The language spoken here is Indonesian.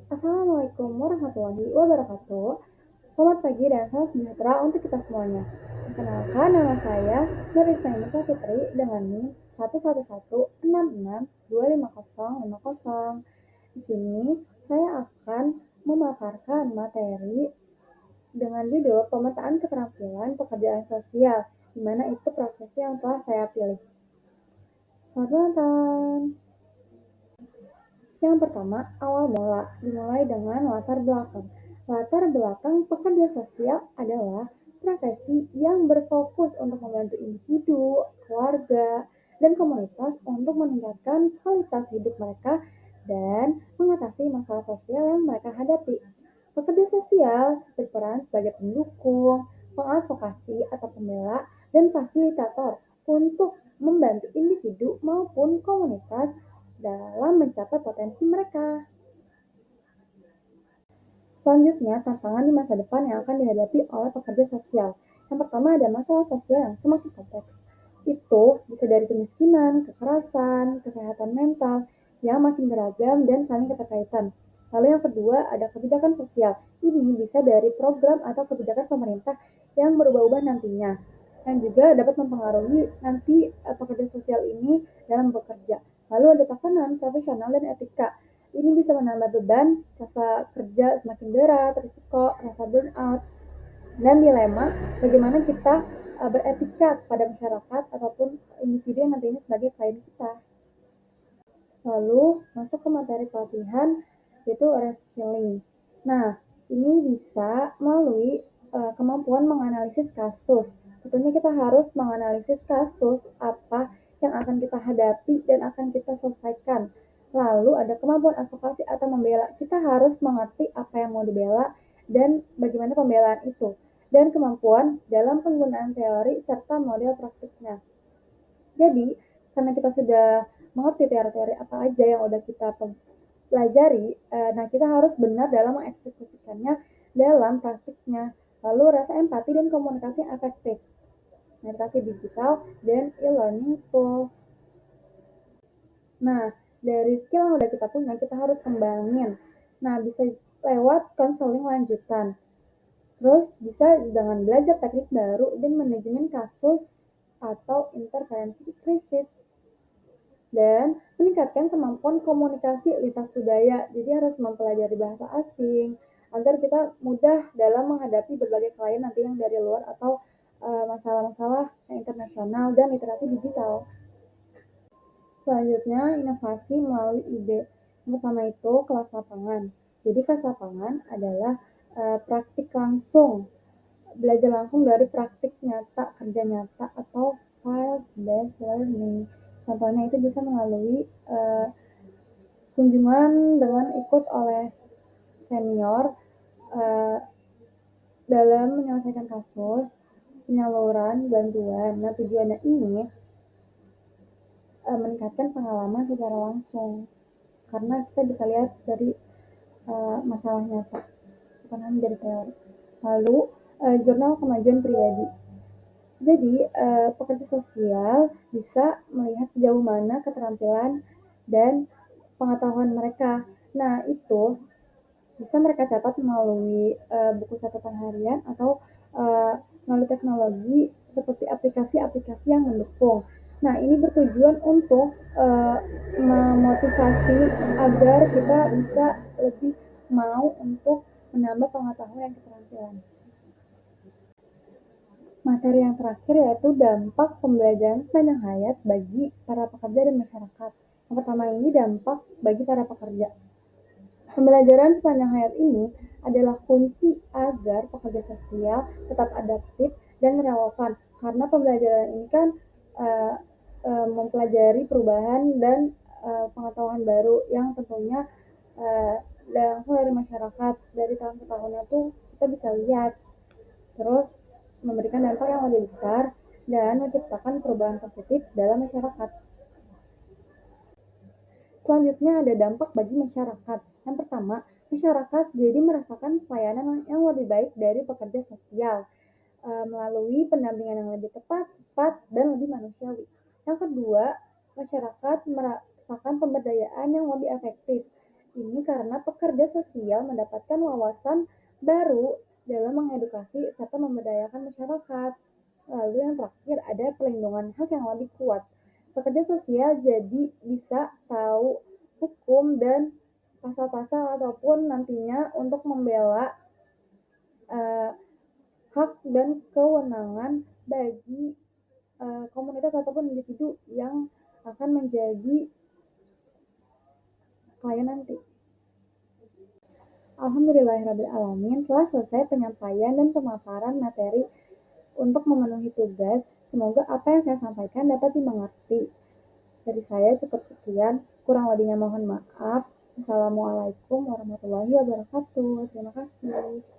Assalamualaikum warahmatullahi wabarakatuh. Selamat pagi dan salam sejahtera untuk kita semuanya. Perkenalkan, nama saya Nur Ismail Fitri dengan NIM 11166255050. Di sini saya akan memaparkan materi dengan judul pemetaan keterampilan pekerjaan sosial, di mana itu profesi yang telah saya pilih. Selamat menonton. Yang pertama, awal mula, dimulai dengan latar belakang. Latar belakang pekerja sosial adalah profesi yang berfokus untuk membantu individu, keluarga, dan komunitas untuk meningkatkan kualitas hidup mereka dan mengatasi masalah sosial yang mereka hadapi. Pekerja sosial berperan sebagai pendukung, pengadvokasi atau pembela, dan fasilitator untuk membantu individu maupun komunitas dalam mencapai potensi mereka. Selanjutnya, tantangan di masa depan yang akan dihadapi oleh pekerja sosial. Yang pertama ada masalah sosial yang semakin kompleks. Itu bisa dari kemiskinan, kekerasan, kesehatan mental yang makin beragam dan saling keterkaitan. Lalu yang kedua ada kebijakan sosial. Ini bisa dari program atau kebijakan pemerintah yang berubah-ubah nantinya. Dan juga dapat mempengaruhi nanti pekerja sosial ini dalam bekerja. Lalu ada tekanan profesional dan etika. Ini bisa menambah beban, rasa kerja semakin berat, risiko, rasa burnout, dan dilema bagaimana kita beretika kepada masyarakat ataupun individu yang nantinya sebagai klien kita. Lalu masuk ke materi pelatihan yaitu reskilling. Nah, ini bisa melalui kemampuan menganalisis kasus. Tentunya kita harus menganalisis kasus apa yang akan kita hadapi dan akan kita selesaikan. Lalu ada kemampuan advokasi atau membela. Kita harus mengerti apa yang mau dibela dan bagaimana pembelaan itu. Dan kemampuan dalam penggunaan teori serta model praktiknya. Jadi, karena kita sudah mengerti teori-teori apa aja yang udah kita pelajari, nah kita harus benar dalam mengeksekusikannya dalam praktiknya. Lalu rasa empati dan komunikasi yang efektif, literasi digital, dan e-learning tools. Nah, dari skill yang udah kita punya, kita harus kembangin. Nah, bisa lewat konseling lanjutan. Terus bisa dengan belajar teknik baru dan manajemen kasus atau intervensi krisis. Dan meningkatkan kemampuan komunikasi lintas budaya. Jadi harus mempelajari bahasa asing agar kita mudah dalam menghadapi berbagai klien nanti yang dari luar atau masalah-masalah internasional dan literasi digital. Selanjutnya, inovasi melalui ide. Yang pertama itu kelas lapangan. Jadi kelas lapangan adalah praktik langsung, belajar langsung dari praktik nyata, kerja nyata, atau field-based learning. Contohnya itu bisa melalui kunjungan dengan ikut oleh senior uh, dalam menyelesaikan kasus, penyaluran bantuan. Nah, tujuannya ini meningkatkan pengalaman secara langsung karena kita bisa lihat dari masalah nyata, bukan hanya dari teori. Lalu jurnal kemajuan pribadi. Jadi pekerja sosial bisa melihat sejauh mana keterampilan dan pengetahuan mereka. Nah, itu bisa mereka catat melalui buku catatan harian atau melalui teknologi seperti aplikasi-aplikasi yang mendukung. Nah, ini bertujuan untuk memotivasi agar kita bisa lebih mau untuk menambah pengetahuan dan keterampilan. Materi yang terakhir yaitu dampak pembelajaran sepanjang hayat bagi para pekerja dan masyarakat. Yang pertama ini dampak bagi para pekerja. Pembelajaran sepanjang hayat ini adalah kunci agar pekerja sosial tetap adaptif dan relevan karena pembelajaran ini kan mempelajari perubahan dan pengetahuan baru yang tentunya langsung dari masyarakat dari tahun ke tahunnya tuh kita bisa lihat terus memberikan dampak yang lebih besar dan menciptakan perubahan positif dalam masyarakat. Selanjutnya ada dampak bagi masyarakat. Yang pertama, masyarakat jadi merasakan pelayanan yang lebih baik dari pekerja sosial melalui pendampingan yang lebih tepat, cepat, dan lebih manusiawi. Yang kedua, masyarakat merasakan pemberdayaan yang lebih efektif Ini karena pekerja sosial mendapatkan wawasan baru dalam mengedukasi serta memberdayakan masyarakat. Lalu yang terakhir ada pelindungan hak yang lebih kuat. Pekerja sosial jadi bisa tahu hukum dan pasal-pasal ataupun nantinya untuk membela uh, hak dan kewenangan bagi komunitas ataupun individu yang akan menjadi klien nanti. Alhamdulillahirrahmanirrahim, telah selesai penyampaian dan pemaparan materi untuk memenuhi tugas. Semoga apa yang saya sampaikan dapat dimengerti. Dari saya cukup sekian, kurang lebihnya mohon maaf. Assalamualaikum warahmatullahi wabarakatuh. Terima kasih.